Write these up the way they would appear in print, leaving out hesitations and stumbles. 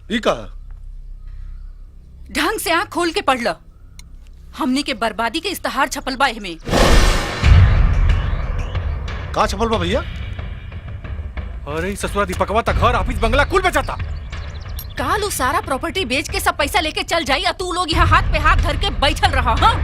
ई का ढंग से आंख खोल के पढ़ लो। हमनी के बर्बादी के इस्तेहार छपल बा एमे। का छपल बा भैया? अरे ससुरा दीपकवा तक घर ऑफिस बंगला कुल बेचाता। काल वो सारा प्रॉपर्टी बेच के सब पैसा लेके चल जाई और तू लोग यहाँ हाथ पे हाथ धर के बैठल रहा। हाँ,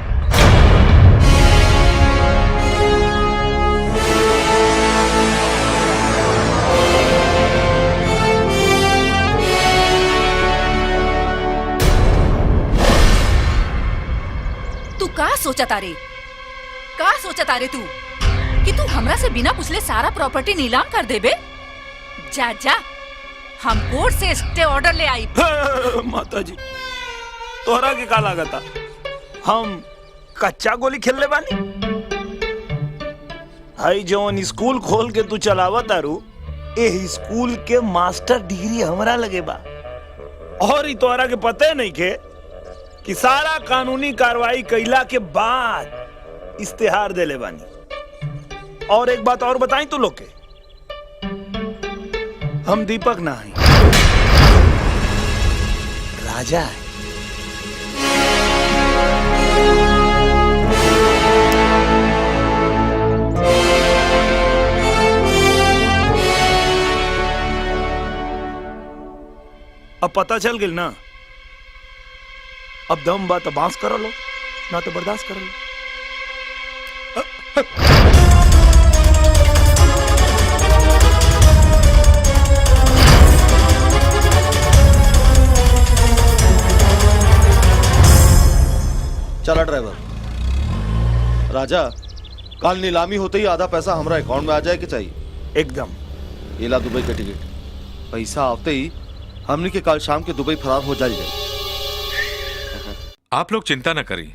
तू का सोचा तारे? का सोचा तारे तू कि तू हमरा से बिना पूछले सारा प्रॉपर्टी नीलाम कर देबे? जा जा, हम कोर्ट से स्टे ऑर्डर ले आई। माता जी, तोहरा के का लागता हम कच्चा गोली खेलले बानी? हाई जौन स्कूल खोल के तू चलावा तारू, ए स्कूल के मास्टर डिग्री हमरा लगे बा। और ही तोहरा के पते नहीं के कि सारा कानूनी कार्रवाई कैला के बाद इस्तेहार देले बानी। और एक बात और बताई तू लोग के, हम दीपक ना हैं, राजा है। अब पता चल गया ना? अब दम बात बांस कर लो, ना तो बर्दाश्त कर लो। चला ड्राइवर। राजा, कल नीलामी होते ही आधा पैसा हमारा अकाउंट में आ जाए कि चाहिए? एकदम। ये ला दुबई का टिकट। पैसा आते ही हमने के कल शाम के दुबई फरार हो जाएगा। आप लोग चिंता न करी,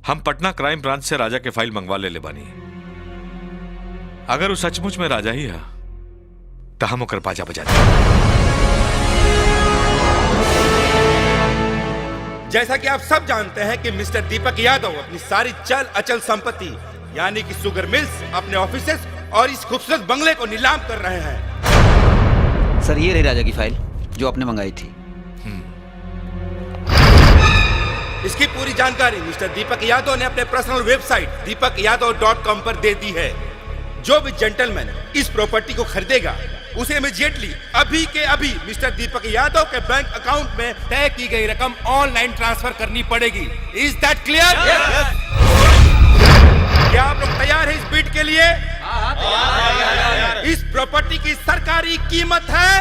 हम पटना क्राइम ब्रांच से राजा के फाइल मंगवा ले बानी। अगर वो सचमुच में राजा ही है तो हम ओकर बाजा बजा दें। जैसा कि आप सब जानते हैं कि मिस्टर दीपक यादव अपनी सारी चल अचल संपत्ति यानी कि शुगर मिल्स, अपने ऑफिसेस और इस खूबसूरत बंगले को नीलाम कर रहे हैं। सर, ये रही राजा की फाइल जो आपने मंगाई थी। इसकी पूरी जानकारी मिस्टर दीपक यादव ने अपने पर्सनल वेबसाइट deepakyadav.com पर दे दी है। जो भी जेंटलमैन इस प्रॉपर्टी को खरीदेगा उसे इमीडिएटली अभी के अभी मिस्टर दीपक यादव के बैंक अकाउंट में तय की गई रकम ऑनलाइन ट्रांसफर करनी पड़ेगी। Is that clear? क्या आप लोग तैयार हैं इस बीट के लिए? इस प्रॉपर्टी की सरकारी कीमत है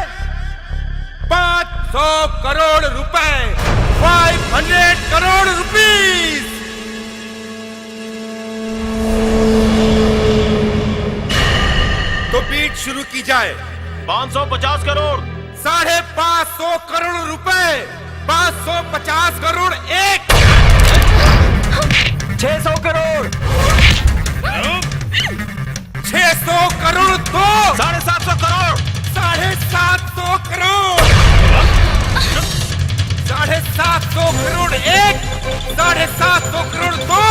500 करोड़ रुपए, 500 करोड़ रुपीस। तो बीट शुरू की जाए। 550 करोड़, 550 करोड़ रुपए, 550 करोड़ एक, 600 करोड़, 600 करोड़ दो, 750 करोड़, 750 करोड़, 750 करोड़ एक, 750 करोड़ दो,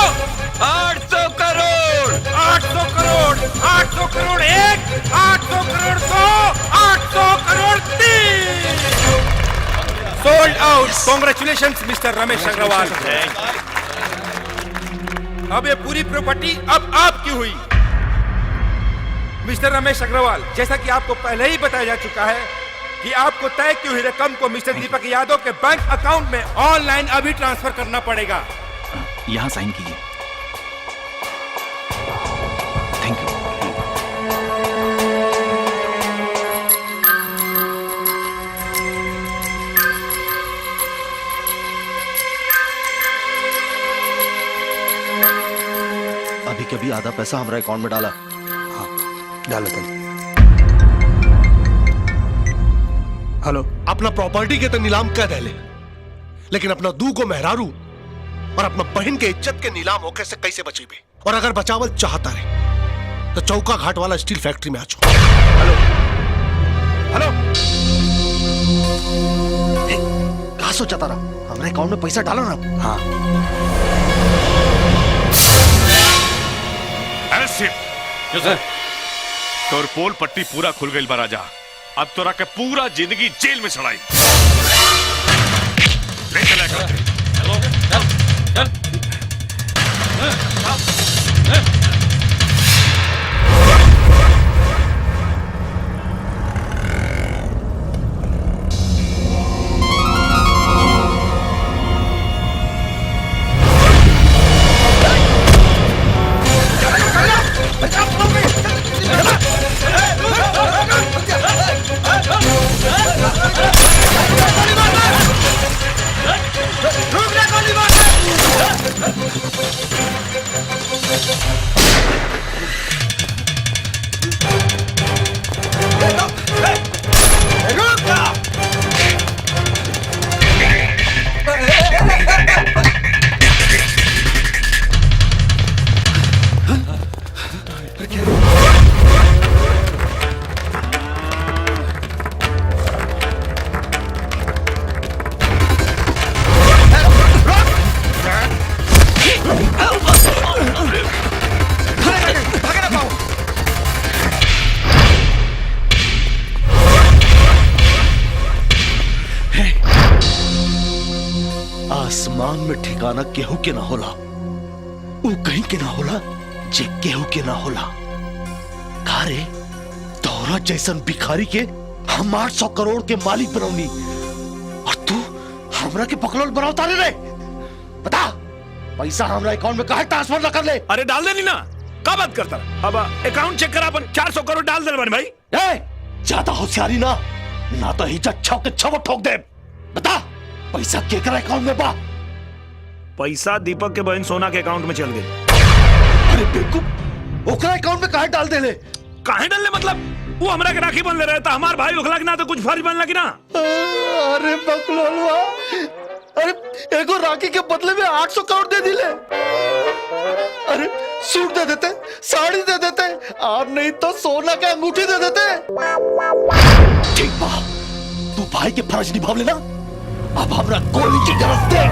800 करोड़, 800 करोड़, 800 करोड़ एक, 800 करोड़ दो, 800 करोड़ तीन। Sold out. Congratulations mister Ramesh Agarwal. अब ये पूरी प्रॉपर्टी अब आपकी हुई। मिस्टर रमेश अग्रवाल, जैसा कि आपको पहले ही बताया जा चुका है कि आपको तय की हुई रकम को मिस्टर दीपक यादव के बैंक अकाउंट में ऑनलाइन अभी ट्रांसफर करना पड़ेगा। यहाँ साइन कीजिए। Thank you. अभी कभी आधा पैसा हमारा अकाउंट में डाला। हाँ, डालो तुम। हेलो। अपना प्रॉपर्टी के तो नीलाम कर दे, लेकिन अपना दू को मेहरारू और अपना बहन के इज्जत के नीलाम होके से कैसे बचेबे? और अगर बचावल चाहता रहे तो चौका घाट वाला स्टील फैक्ट्री में आ जाओ। हेलो हेलो, कहा सोचा तारा? हमारे अकाउंट में पैसा डालो ना। हाँ। तोर पोल पट्टी पूरा खुल गई बा राजा। अब तोरा के पूरा जिंदगी जेल में सड़ाई। आसमान में ठिकाना केहू के ना होला, ऊ कहीं के ना होला जे केहू के ना होला। का रे, तोरा जैसन भिखारी के हम 800 करोड़ के मालिक बनौनी और तू हमरा के पकड़ल बनावता रे। बता, पैसा हमरा अकाउंट में काहे ट्रांसफर ना कर ले? अरे डाल देनी ना, का बात करता? अब अकाउंट चेक करा, अपन 400 करोड़ डाल दे भाई। ए, ज्यादा होशियारी ना तो हिजा छौक के छव ठोक दे। बता, पैसा केकरा अकाउंट में बा? पैसा दीपक के बहन सोना के अकाउंट में चल गई। अरे बेवकूफ, ओकरा अकाउंट में काहे डाल देले? काहे डालने मतलब? वो हमरा के राखी बन ले रहा था, हमार भाई ओखला के ना तो कुछ फर्ज बनला कि ना? अरे बकलोलवा, अरे एगो राखी के बदले में 800 करोड़ दे दिले। अरे सूट दे देते, साड़ी दे देते, और नहीं तो सोना के अंगूठी दे देते। ठीक बा, तू भाई के फर्ज निभा लेना। अब हमरा गोली की गरज दे।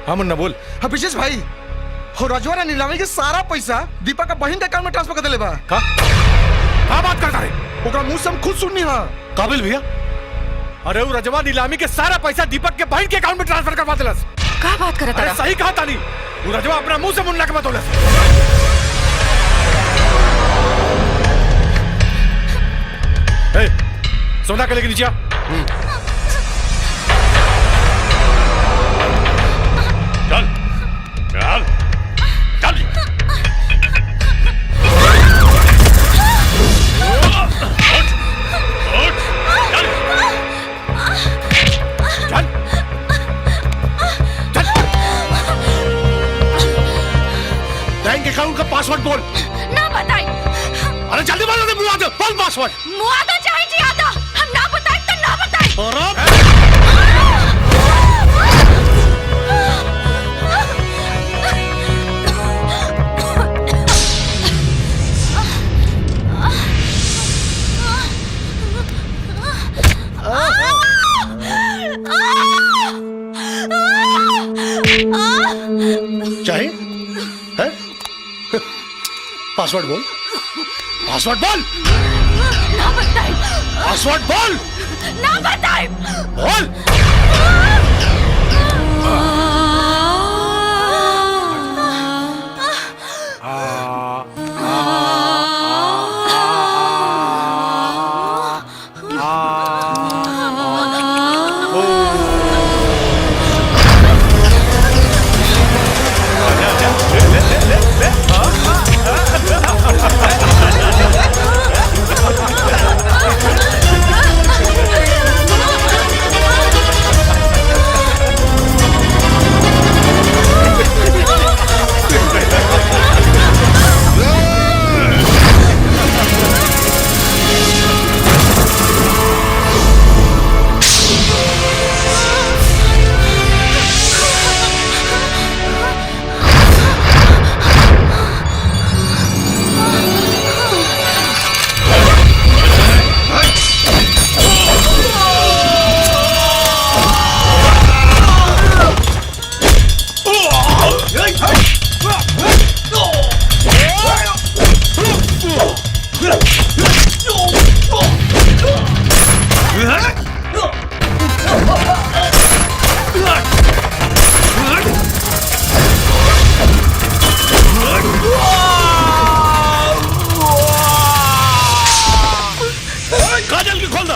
हाँ मुन्ना बोल। हाँ विशेष भाई, हो रजवाड़ा नीलामी के सारा पैसा दीपक का बहन के अकाउंट में ट्रांसफर कर देले बा। का बात करता रे? ओकरा मुंह से हम खुद सुननी हां। काबिल भैया, अरे वो रजवा नीलामी के सारा पैसा दीपक के बहन के अकाउंट में ट्रांसफर करवा देलस। का बात करत अरे तारा? सही कहा ताली, वो रजवा अपना मुंह से मुन्ना के बतौलस। ए, सोना के लेके नीचे आ। चल चल चल। बैंक अकाउंट का पासवर्ड बोल। ना बताई। अरे जल्दी बोल, मुआ दे, बोल पासवर्ड। मुआदा चाहे जियादा, हम ना बताई तो ना बताई। और चाहे है? पासवर्ड बोल, पासवर्ड बोल, ना बताई। पासवर्ड बोल, ना बताई। बोल। काजल की खोल दो।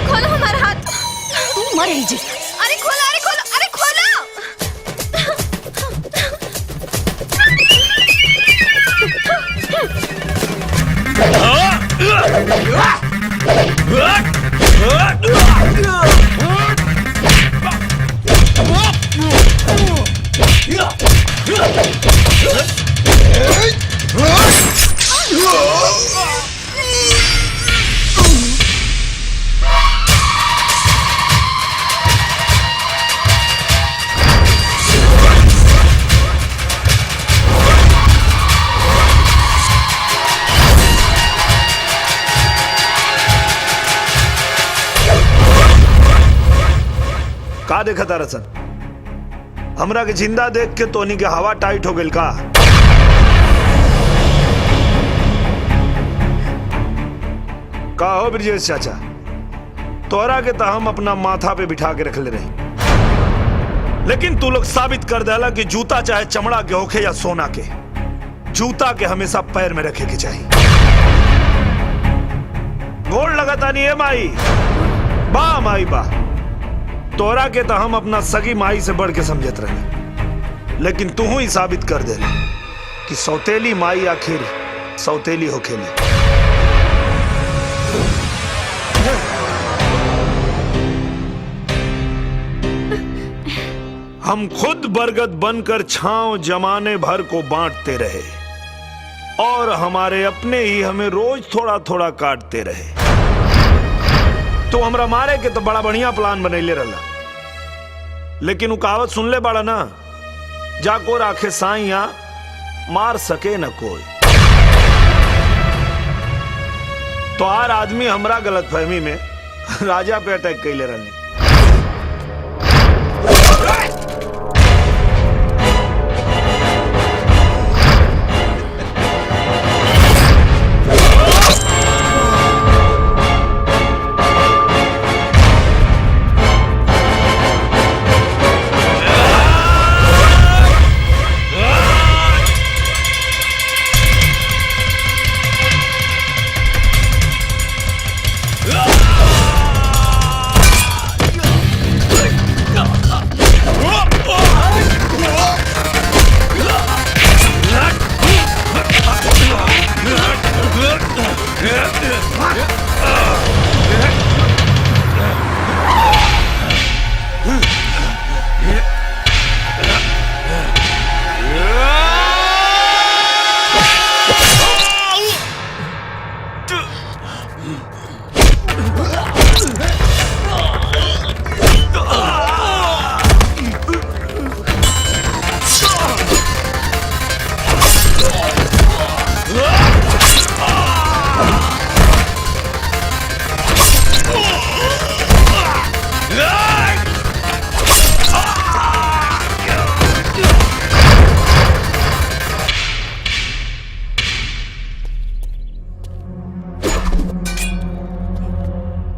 खोलो हमारा हाथ। तू मर लीजिए। अरे खोलो, अरे खोलो, अरे खोलो। का देखा तारा सन? हमरा के जिंदा देख के तोनी के हवा टाइट हो गइल का? हो ब्रजेश चाचा, तोरा के तो हम अपना माथा पे बिठा के रख ले रही, लेकिन तू लोग साबित कर देला कि जूता चाहे चमड़ा के होखे या सोना के, जूता के हमेशा पैर में रखे के चाहिए। गोड़ लगाता नहीं है माई, बा माई बा। तोरा के तो हम अपना सगी माई से बढ़ के समझत रहे, लेकिन तू ही साबित कर दे कि सौतेली माई आखिर सौतेली होखेली। हम खुद बरगद बनकर छांव जमाने भर को बांटते रहे और हमारे अपने ही हमें रोज थोड़ा थोड़ा काटते रहे। तो हमरा मारे के तो बड़ा बढ़िया प्लान बनैले रहला, लेकिन वो कहावत सुन ले बड़ा ना, जाको राखे साइया मार सके न कोई। तो हर आदमी हमरा गलतफहमी में राजा पे अटैक कैले रहने।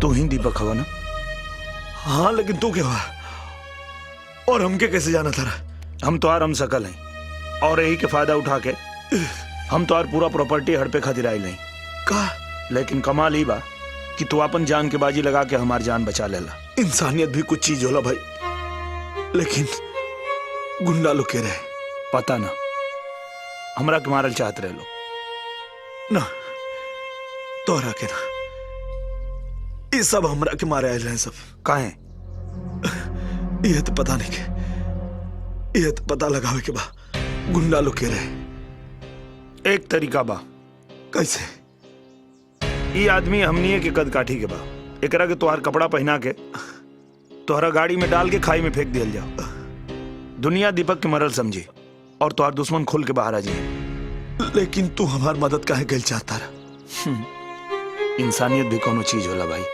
तू ही दीपक हवा ना? हाँ, लेकिन तू क्या हुआ और हमके कैसे जाना था? हम तो हम सकल हैं और यही के फायदा उठा के हम तो पूरा प्रॉपर्टी हड़पे खातिर आई नहीं का। लेकिन कमाल ही बा कि तू अपन जान के बाजी लगा के हमार जान बचा लेला। इंसानियत भी कुछ चीज होला भाई, लेकिन गुंडा लोग के रहे पता ना हमरा के मारल चाहत रहे लो ना, तोहरा के ना, ये सब हमरा के मारे आए हैं सब। काहे? ये तो पता नहीं के, ये तो पता लगावे के बा गुंडा लोग के रहे। एक तरीका बा। कैसे? ये आदमी हमनिए के कद काठी के बा, एकरा के तोहार कपड़ा पहना के तोहरा गाड़ी में डाल के खाई में फेंक दिया जाओ। दुनिया दीपक के मरल समझी और तोहार दुश्मन खुल के बाहर आ जाए। लेकिन तू हमार मदद काहे गल चाहता रहा? इंसानियत भी कोनो चीज होला भाई।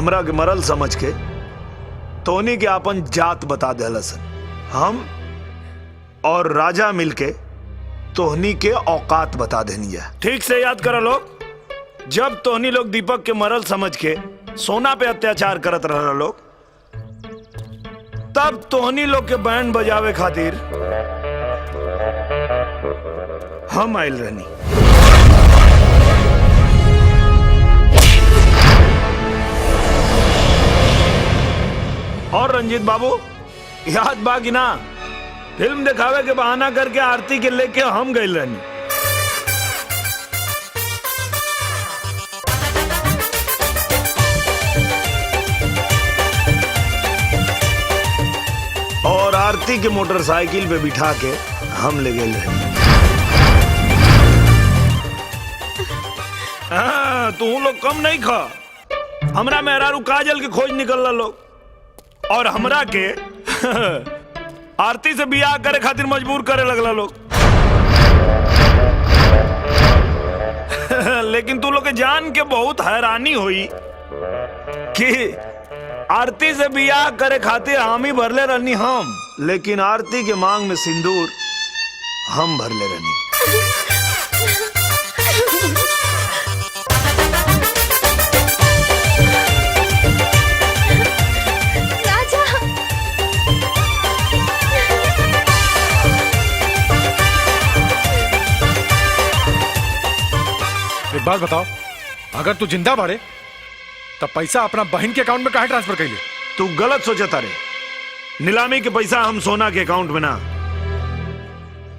हमरा के मरल समझ के तोनी के अपन जात बता देलसन। हम और राजा मिलके तोहनी के औकात बता देनी है। ठीक से याद करो लोग, जब तोहनी लोग दीपक के मरल समझ के सोना पे अत्याचार करत रह लोग, तब तोहनी लोग के बैंड बजावे खातिर हम आयल रहनी। और रंजीत बाबू याद बा कि ना, फिल्म दिखावे के बहाना करके आरती के लेके हम गए रहनी। और आरती के मोटरसाइकिल पे बिठा के हम ले गए रहनी। तू लोग कम नहीं खा, हमरा मेहरारू काजल के खोज निकल लोग और हमरा के आरती से बियाह करे खातिर मजबूर करे लगला लोग। लेकिन तू लोग के जान के बहुत हैरानी हुई कि आरती से बियाह करे खातिर हम ही भरले रहनी हम, लेकिन आरती के मांग में सिंदूर हम भरले रहनी। एक बात बताओ, अगर तू जिंदा बाड़े तब पैसा अपना बहन के अकाउंट में काहे ट्रांसफर कैले? तू गलत सोचता रे। नीलामी के पैसा हम सोना के अकाउंट में ना,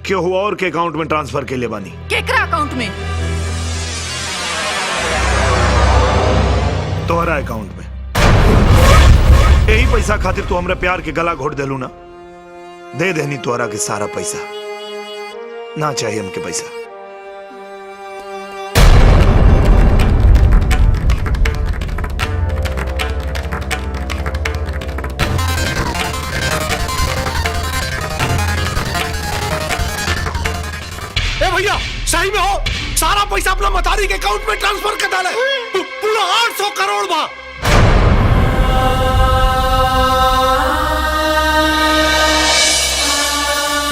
केहू और के अकाउंट में ट्रांसफर के ले बानी। केकरा अकाउंट में? तोहरा अकाउंट में। यही पैसा खातिर तू हमरा प्यार के गला घोट देलू ना, दे देनी तोहरा के सारा पैसा। ना चाहिए हमके पैसा। भैया सही में हो, सारा पैसा अपना मतारी के अकाउंट में ट्रांसफर कर डाले। पूरा 800 करोड़ बा।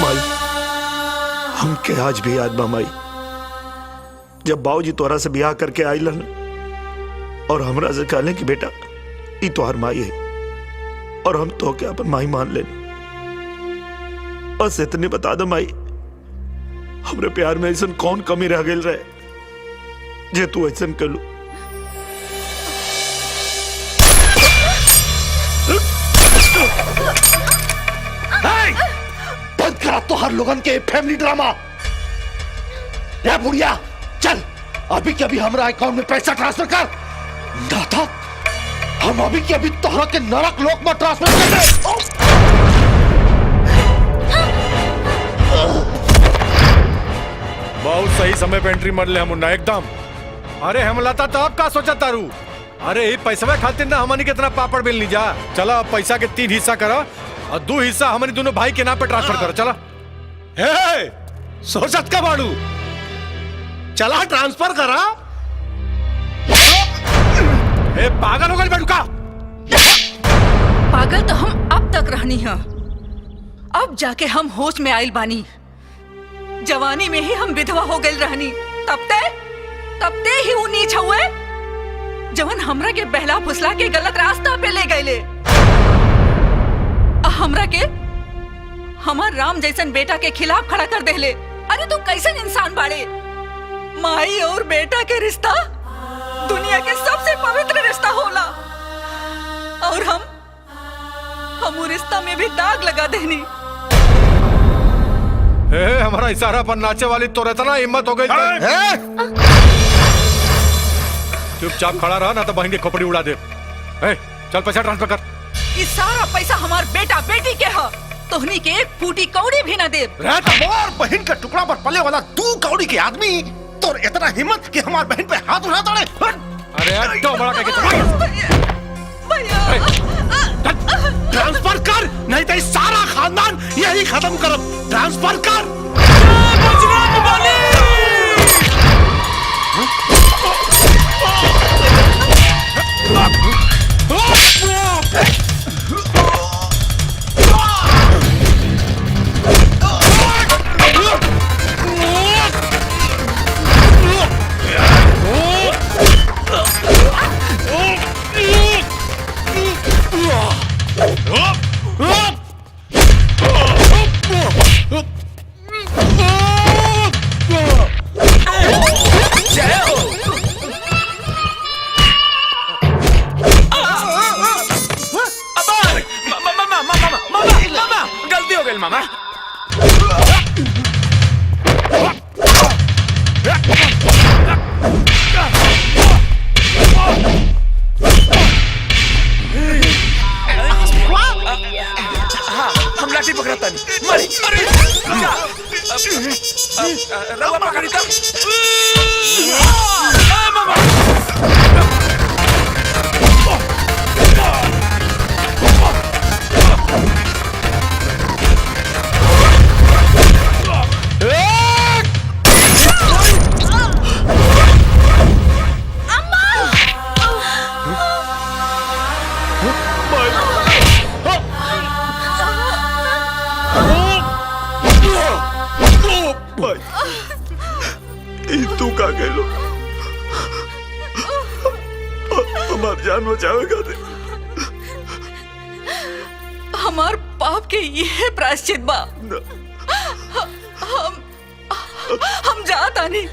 माई, हमके आज भी याद बा माई, जब बाबूजी तोहरा से ब्याह करके आइलन और हमरा से कहले कि बेटा ई तोहर माई है और हम तो के अपन माई मान लेनी। बस इतने बता दो माई, हमरे प्यार में ऐसा कौन कमी रह गई रहे जे तू ऐसा कलू। बंद करा तो हर लोगन के फैमिली ड्रामा। या बुढ़िया चल अभी के अभी हमारा अकाउंट में पैसा ट्रांसफर कर। दादा हम अभी के अभी तोहरा के नरक लोक में ट्रांसफर कर दे। बहुत सही समय पे एंट्री मार ले हम मुन्ना एकदम। अरे हमलाता तो अब का सोचा तारू? अरे ये पैसा खातिर ना हमनी कितना पापड़ बेल ली जा। चला अब पैसा के 3 हिस्सा करो और 2 हिस्सा हमनी दोनों भाई के नाम पे ट्रांसफर करो। चला सोचत का बाड़ू, चला ट्रांसफर करा। ए पागल हो गए बेटू का? पागल तो हम अब तक रहनी है, अब जाके हम होश में आइल बानी। जवानी में ही हम विधवा हो गई रहनी, तब ते ही उ नीच हुए जवन हमरा के बहला फुसला के गलत रास्ता पे ले गए। हमरा के हमार राम जैसन बेटा के खिलाफ खड़ा कर देले। अरे तू कैसन इंसान बाड़े? माई और बेटा के रिश्ता दुनिया के सबसे पवित्र रिश्ता होला और हम उ रिश्ता में भी दाग लगा देनी। हमारा इशारा पर नाचे वाली तो इतना हिम्मत हो गई। चुपचाप खड़ा रहा ना तो बहन की खोपड़ी उड़ा दे। चल पैसा ट्रांसफर कर। ये सारा पैसा हमार बेटा बेटी के है, तोहनी के एक फूटी कौड़ी भी ना दे। हमार बहन का टुकड़ा पर पले वाला 2 कौड़ी के आदमी तो इतना हिम्मत कि हमार बहन पे हाथ उठा दे। अरे तो बड़ा ट्रांसफर कर, नहीं तो सारा खानदान यही खत्म करो। ट्रांसफर कर। गलती हो गई मामा। हम लाठी पकड़ता नहीं मरी रवा पकड़ी तब तू का गलो हमार जान बचावेगा दे। हमार पाप के ये प्रायश्चित बा। हम जाता नहीं।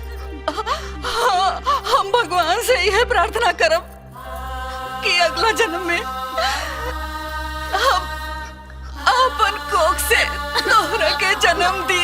हम भगवान से यह प्रार्थना करब कि अगला जन्म में हम अपन कोख से तोहरा के जन्म दी।